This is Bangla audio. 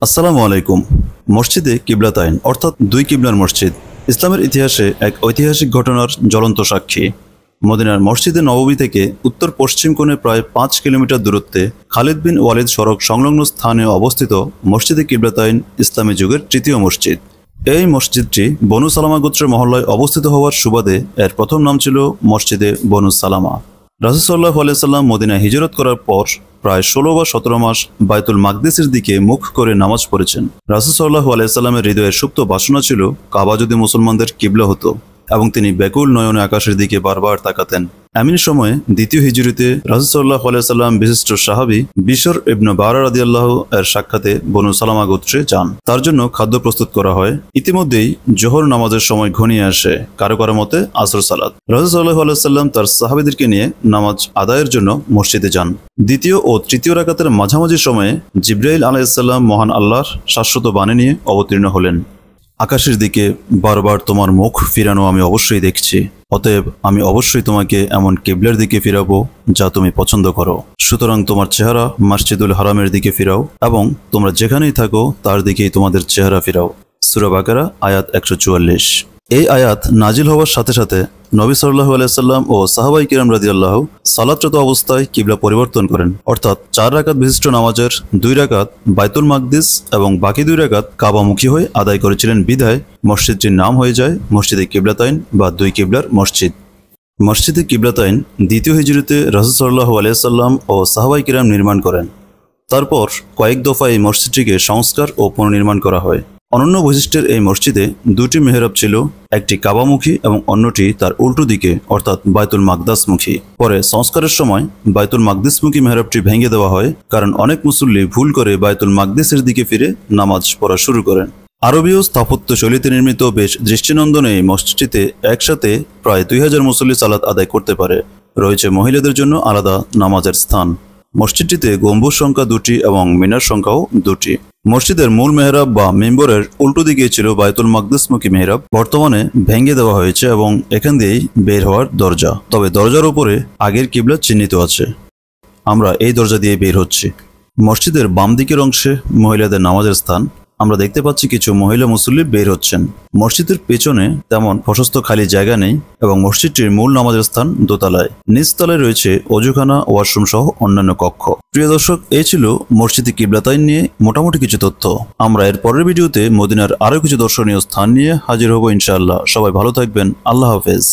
আসসালামু আলাইকুম। মসজিদে কিবলাতাইন অর্থাৎ দুই কিবলার মসজিদ ইসলামের ইতিহাসে এক ঐতিহাসিক ঘটনার জ্বলন্ত সাক্ষী। মদিনার মসজিদে নববী থেকে উত্তর পশ্চিম কোণে প্রায় ৫ কিলোমিটার দূরত্বে খালিদ বিন ওয়ালিদ সড়ক সংলগ্ন স্থানে অবস্থিত মসজিদে কিবলাতাইন ইসলামী যুগের তৃতীয় মসজিদ। এই মসজিদটি বনু সালামা গোত্রের মহল্লায় অবস্থিত হওয়ার সুবাদে এর প্রথম নাম ছিল মসজিদে বনু সালামা। রাসূল সাল্লাল্লাহু আলাইহি সাল্লাম মদিনায় হিজরত করার পর প্রায় ১৬ বা ১৭ মাস বাইতুল মাকদিসের দিকে মুখ করে নামাজ পড়েছেন। রাসূল সাল্লাল্লাহু আলাইহি সাল্লামের হৃদয়ের সুপ্ত বাসনা ছিল কাবা যদি মুসলমানদের কিবলা হতো, এবং তিনি ব্যাকুল নয়নে আকাশের দিকে বারবার তাকাতেন। এমন সময়ে দ্বিতীয় হিজরিতে রাসূল সাল্লাল্লাহু আলাইহি সাল্লাম বিশিষ্ট সাহাবী বিশর ইবনে বারা রাদিয়াল্লাহু এর সাক্ষাতে বনু সালামা গোত্রে যান। তার জন্য খাদ্য প্রস্তুত করা হয়। ইতিমধ্যেই জোহর নামাজের সময় ঘনিয়ে আসে, কারো কারো মতে আসর সালাত। রাসূল সাল্লাল্লাহু আলাইহি সাল্লাম তার সাহাবীদেরকে নিয়ে নামাজ আদায়ের জন্য মসজিদে যান। দ্বিতীয় ও তৃতীয় রাকাতের মাঝামাঝি সময়ে জিবরাইল আলাইহিস সালাম মহান আল্লাহর শাশ্বত বাণী নিয়ে অবতীর্ণ হলেন। আকাশের দিকে বারবার তোমার মুখ ফিরানো আমি অবশ্যই দেখছি, অতএব আমি অবশ্যই তোমাকে এমন কিবলার দিকে ফিরাবো যা তুমি পছন্দ করো। সুতরাং তোমার চেহারা মসজিদুল হারামের দিকে ফিরাও, এবং তোমরা যেখানেই থাকো তার দিকেই তোমাদের চেহারা ফিরাও। সূরা বাকারা আয়াত ১৪৪। এই আয়াত নাজিল হওয়ার সাথে সাথে নবী সাল্লাল্লাহু আলাইহি সাল্লাম ও সাহাবায়ে কিরাম রাদিয়াল্লাহু সালাতরত অবস্থায় কিবলা পরিবর্তন করেন, অর্থাৎ ৪ রাকাত বিশিষ্ট নামাজের ২ রাকাত বাইতুল মাকদিস এবং বাকি ২ রাকাত কাবামুখী হয়ে আদায় করেছিলেন। বিধায় মসজিদটির নাম হয়ে যায় মসজিদে কিবলাতাইন বা দুই কিবলার মসজিদ। মসজিদে কিবলাতাইন দ্বিতীয় হিজরিতে রাসূল সাল্লাল্লাহু আলাইহি সাল্লাম ও সাহাবায়ে কিরাম নির্মাণ করেন। তারপর কয়েক দফায় এই মসজিদটিকে সংস্কার ও পুনর্নির্মাণ করা হয়। অনন্য বৈশিষ্ট্যের এই মসজিদে দুটি মেহরাব ছিল, একটি কাবামুখী এবং অন্যটি তার উল্টো দিকে অর্থাৎ বাইতুল মাকদাসমুখী। পরে সংস্কারের সময় বাইতুল মাকদিসমুখী মেহরাবটি ভেঙে দেওয়া হয়, কারণ অনেক মুসল্লি ভুল করে বাইতুল মাকদিসের দিকে ফিরে নামাজ পড়া শুরু করেন। আরবীয় স্থাপত্য শৈলীতে নির্মিত বেশ দৃষ্টিনন্দন এই মসজিদটিতে একসাথে প্রায় ২০০০ মুসল্লি সালাত আদায় করতে পারে। রয়েছে মহিলাদের জন্য আলাদা নামাজের স্থান। মসজিদটিতে গম্বুজ সংখ্যা ২টি এবং মিনার সংখ্যাও ২টি। মসজিদের মূল মেহরাব বা মিম্বরের উল্টো দিকে ছিল বাইতুল মাকদিসমুখী মেহরাব। বর্তমানে ভেঙে দেওয়া হয়েছে এবং এখান দিয়েই বের হওয়ার দরজা, তবে দরজার উপরে আগের কিবলা চিহ্নিত আছে। আমরা এই দরজা দিয়ে বের হচ্ছি। মসজিদের বাম দিকের অংশে মহিলাদের নামাজের স্থান। আমরা দেখতে পাচ্ছি কিছু মহিলা মুসল্লি বের হচ্ছেন। মসজিদের পেছনে তেমন প্রশস্ত খালি জায়গা নেই এবং মসজিদটির মূল নামাজের স্থান দোতলায়। নিচতলায় রয়েছে অজুখানা, ওয়াশরুম সহ অন্যান্য কক্ষ। প্রিয় দর্শক, এই ছিল মসজিদে কিবলাতাইন নিয়ে মোটামুটি কিছু তথ্য। আমরা এর পরের ভিডিওতে মদিনার আরও কিছু দর্শনীয় স্থান নিয়ে হাজির হব ইনশাআল্লাহ। সবাই ভালো থাকবেন। আল্লাহ হাফেজ।